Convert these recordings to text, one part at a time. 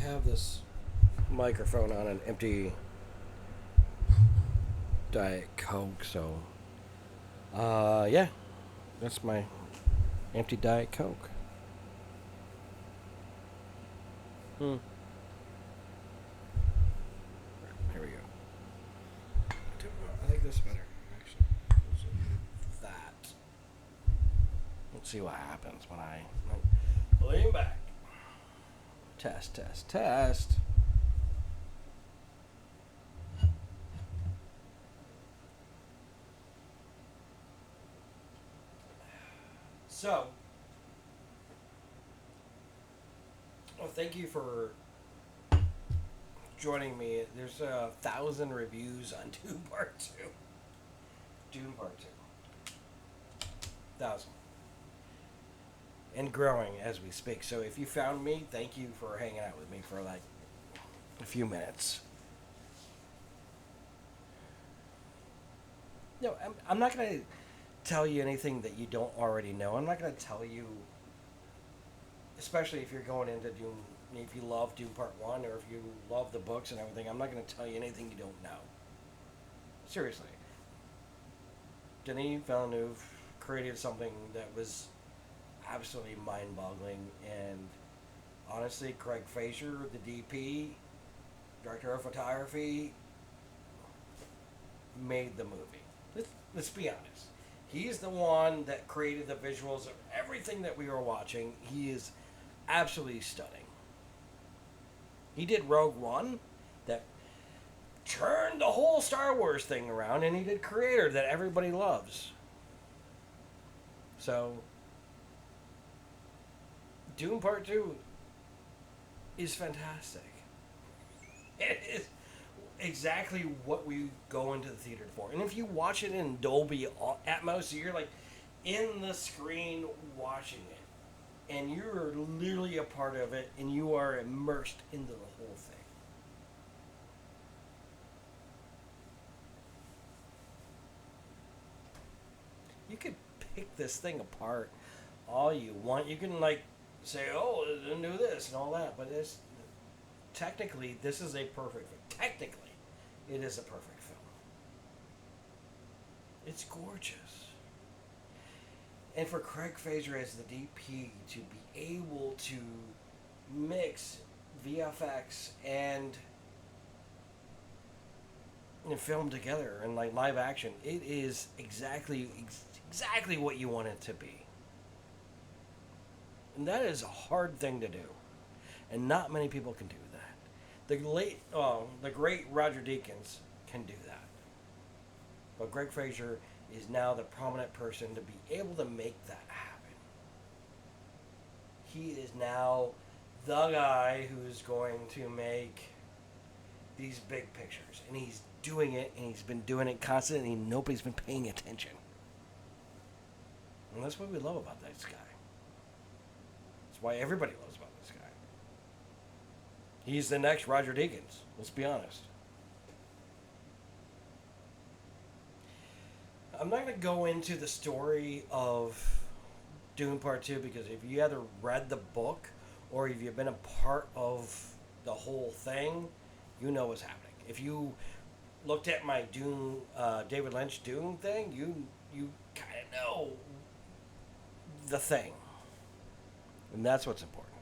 have this microphone on an empty Diet Coke, so yeah, that's my empty Diet Coke. Hmm. Here we go. I like this better, actually. That. Let's see what happens when I lean back. Test, test, test. So, well, thank you for joining me. There's 1,000 reviews on Dune Part 2. Dune Part 2. 1,000. And growing as we speak. So if you found me, thank you for hanging out with me for like a few minutes. No, I'm not going to tell you anything that you don't already know. I'm not going to tell you, especially if you're going into Dune, if you love Dune Part 1 or if you love the books and everything, I'm not going to tell you anything you don't know. Seriously. Denis Villeneuve created something that was absolutely mind-boggling, and honestly, Craig Fraser, the DP, director of photography, made the movie. Let's be honest. He's the one that created the visuals of everything that we were watching. He is absolutely stunning. He did Rogue One, that turned the whole Star Wars thing around, and he did Creator, that everybody loves. So, Dune Part 2 is fantastic. It is exactly what we go into the theater for. And if you watch it in Dolby Atmos, you're like in the screen watching it. And you're literally a part of it, and you are immersed into the whole thing. You could pick this thing apart all you want. You can like say, "Oh, it didn't do this" and all that, but it's technically this is a perfect film. Technically, it is a perfect film. It's gorgeous, and for Craig Fraser as the DP to be able to mix VFX and film together and like live action, it is exactly what you want it to be. And that is a hard thing to do, and not many people can do that. The great Roger Deakins can do that, but Greg Fraser is now the prominent person to be able to make that happen. He is now the guy who's going to make these big pictures, and he's doing it, and he's been doing it constantly, and nobody's been paying attention. And that's what we love about this guy. That's why everybody loves about this guy. He's the next Roger Deakins. Let's be honest. I'm not going to go into the story of Dune Part 2 because if you either read the book or if you've been a part of the whole thing, you know what's happening. If you looked at my Dune, David Lynch Dune thing, you kind of know the thing. And that's what's important.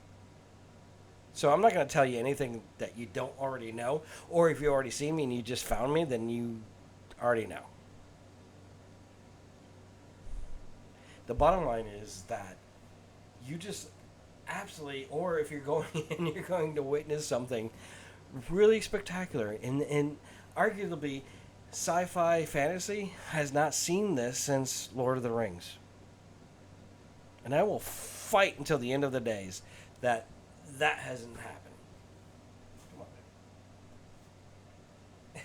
So I'm not going to tell you anything that you don't already know. Or if you already seen me and you just found me, then you already know. The bottom line is that you just absolutely, or if you're going and you're going to witness something really spectacular, and arguably sci-fi fantasy has not seen this since Lord of the Rings. And I will fight until the end of the days that hasn't happened. Come on, man.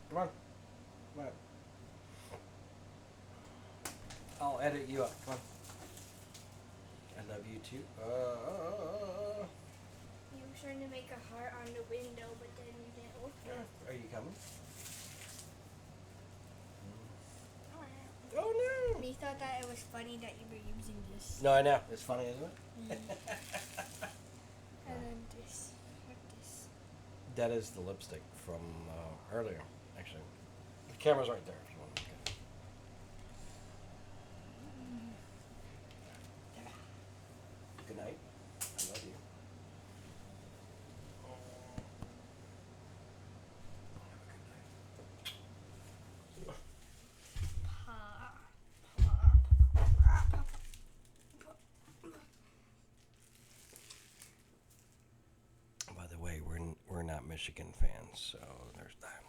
Come on. Come on. I'll edit you up. Come on. I love you too. You were trying to make a heart on the window, but then you didn't look at it. Are you coming? Oh, Oh no! he thought that it was funny that you were using this. No, I know. It's funny, isn't it? That is the lipstick from earlier, actually. The camera's right there if you want to look at it. Good night. I love you. By the way, we're not Michigan fans, so there's that.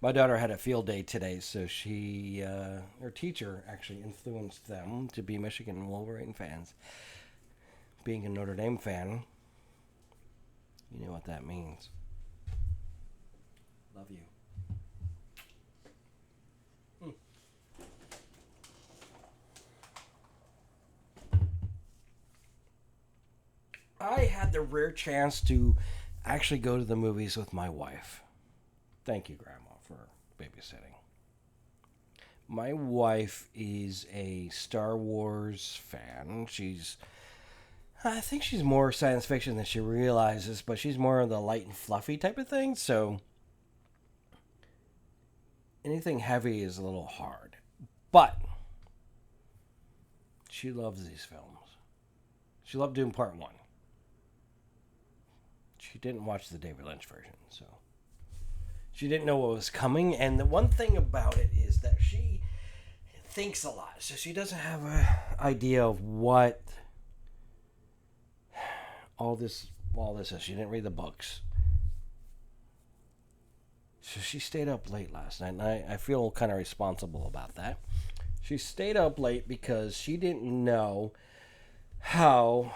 My daughter had a field day today, so her teacher actually influenced them to be Michigan Wolverine fans. Being a Notre Dame fan, you know what that means. Love you. I had the rare chance to actually go to the movies with my wife. Thank you, Grandma, for babysitting. My wife is a Star Wars fan. I think she's more science fiction than she realizes, but she's more of the light and fluffy type of thing, so anything heavy is a little hard. But she loves these films. She loved Dune Part 1. She didn't watch the David Lynch version, so she didn't know what was coming. And the one thing about it is that she thinks a lot, so she doesn't have an idea of what all this is. She didn't read the books, so she stayed up late last night, and I feel kind of responsible about that. She stayed up late because she didn't know how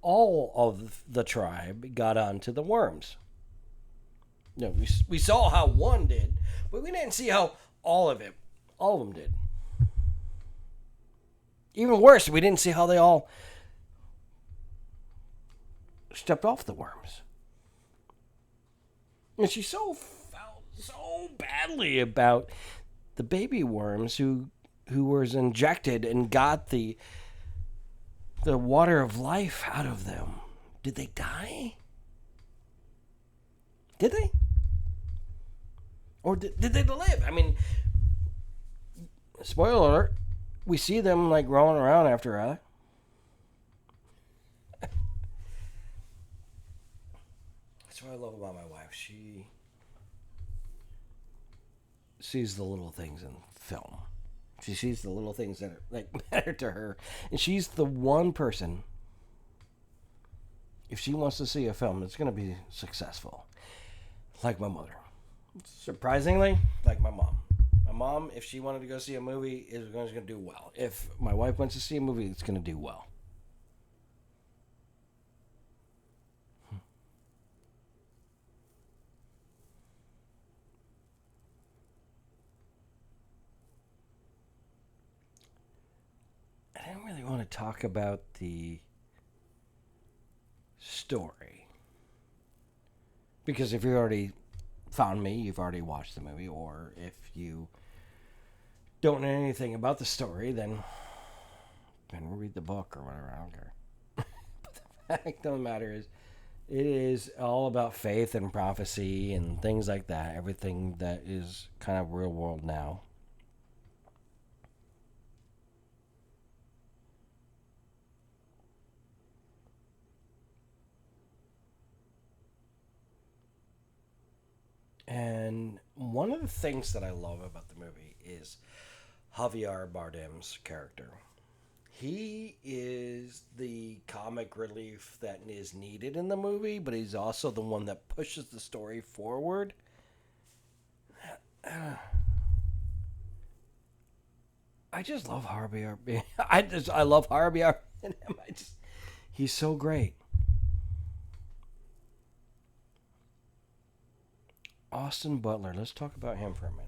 all of the tribe got onto the worms. You know, we saw how one did, but we didn't see how all of them did. Even worse, we didn't see how they all stepped off the worms. And she felt so badly about the baby worms who was injected and got the water of life out of them. Did they die? Did they? Or did they live? I mean, spoiler alert, we see them like rolling around after her. That's what I love about my wife. She sees the little things in film. She sees the little things that matter to her, and she's the one person. If she wants to see a film that's going to be successful, like my mother, surprisingly, like my mom. My mom, if she wanted to go see a movie, is going to do well. If my wife wants to see a movie, it's going to do well. I didn't really want to talk about the story, because if you already found me, you've already watched the movie, or if you don't know anything about the story, then read the book or whatever. I don't care. But the fact of the matter is, it is all about faith and prophecy and things like that. Everything that is kind of real world now. And one of the things that I love about the movie is Javier Bardem's character. He is the comic relief that is needed in the movie, but he's also the one that pushes the story forward. I just love Javier. I love Javier in him. He's so great. Austin Butler. Let's talk about him for a minute.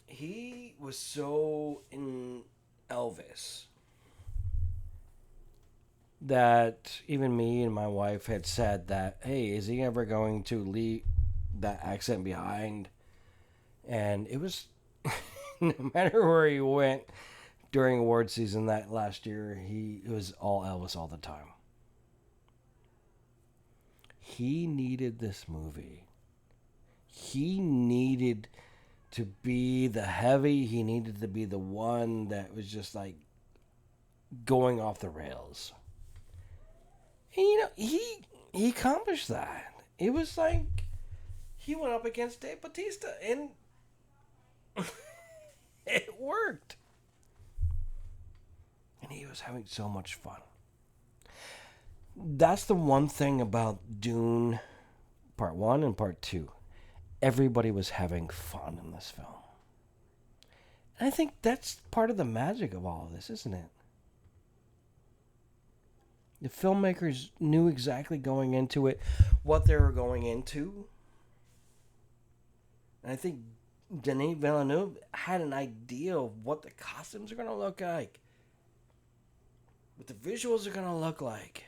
He was so in Elvis that even me and my wife had said that, hey, is he ever going to leave that accent behind And it was, no matter where he went during award season that last year, it was all Elvis all the time. He needed this movie. He needed to be the heavy. He needed to be the one that was just like going off the rails. And he accomplished that. It was like he went up against Dave Bautista, and it worked. And he was having so much fun. That's the one thing about Dune Part 1 and Part 2. Everybody was having fun in this film. And I think that's part of the magic of all of this, isn't it? The filmmakers knew exactly going into it what they were going into. And I think Denis Villeneuve had an idea of what the costumes are going to look like, what the visuals are going to look like.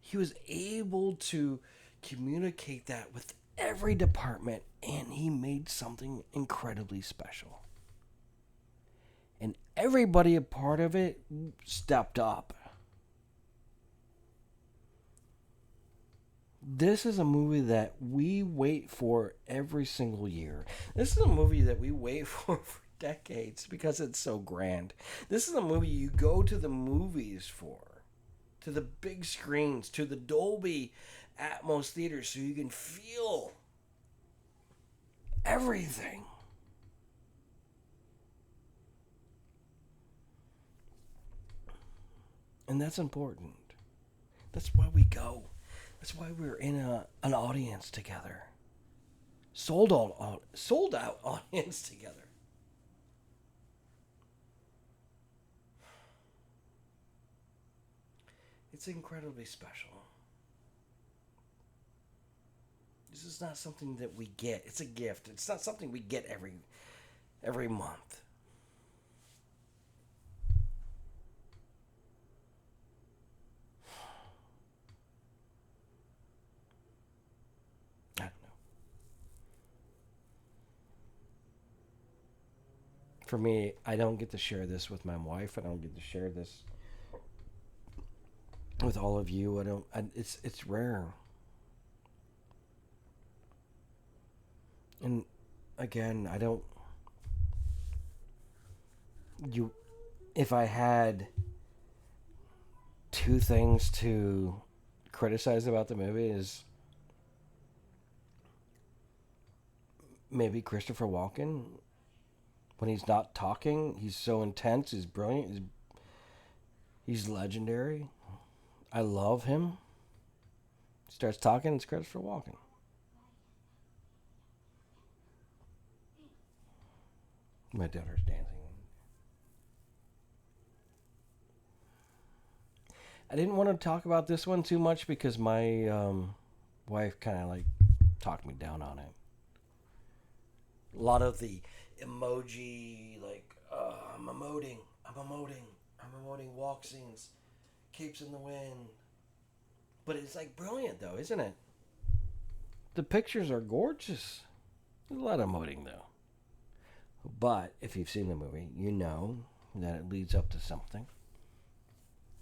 He was able to communicate that with every department, and he made something incredibly special. And everybody a part of it stepped up. This is a movie that we wait for every single year. This is a movie that we wait for decades because it's so grand. This is a movie you go to the movies for, to the big screens, to the Dolby Atmos theaters so you can feel everything. And that's important. That's why we go. That's why we're in an audience together. Sold out audience together. It's incredibly special. This is not something that we get. It's a gift. It's not something we get every month. I don't know. For me, I don't get to share this with my wife. I don't get to share this with all of you. It's rare. And again, I don't you if I had two things to criticize about the movie is maybe Christopher Walken. When he's not talking, he's so intense, he's brilliant, he's legendary. I love him. Starts talking, it's Christopher Walken. My daughter's dancing. I didn't want to talk about this one too much because my wife kind of like talked me down on it. A lot of the emoji, like, I'm emoting walk scenes, capes in the wind. But it's like brilliant though, isn't it? The pictures are gorgeous. There's a lot of emoting though. But if you've seen the movie, you know that it leads up to something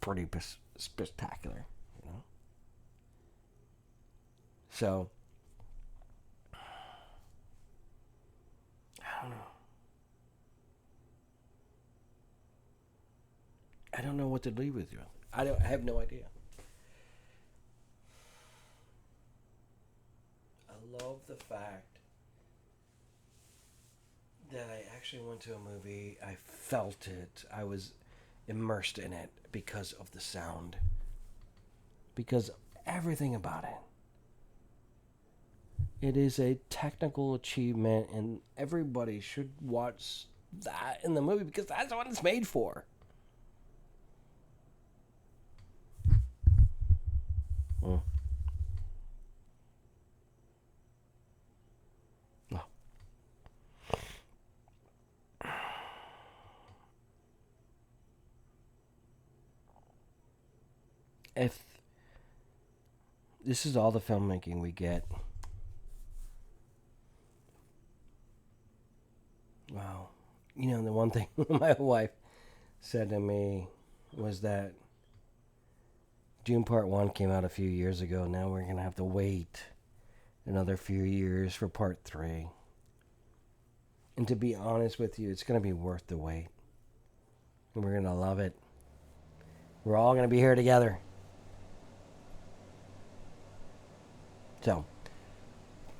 pretty spectacular, you know? So, I don't know. I don't know what to leave with you. I have no idea. I love the fact that I actually went to a movie. I felt it. I was immersed in it because of the sound. Because everything about it. It is a technical achievement, and everybody should watch that in the movie because that's what it's made for. Mm. No. If this is all the filmmaking we get, You know, the one thing my wife said to me was that Dune Part 1 came out a few years ago. Now we're going to have to wait another few years for Part 3. And to be honest with you, it's going to be worth the wait. And we're going to love it. We're all going to be here together. So,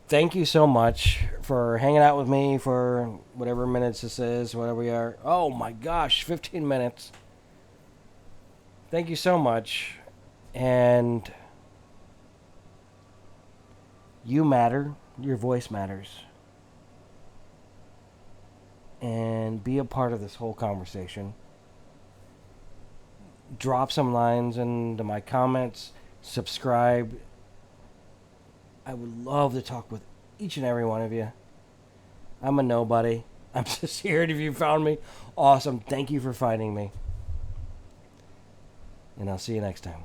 thank you so much for hanging out with me for whatever minutes this is, whatever we are. Oh my gosh, 15 minutes. Thank you so much. And you matter. Your voice matters. And be a part of this whole conversation. Drop some lines into my comments. Subscribe. I would love to talk with each and every one of you. I'm a nobody. I'm just here if you found me. Awesome. Thank you for finding me. And I'll see you next time.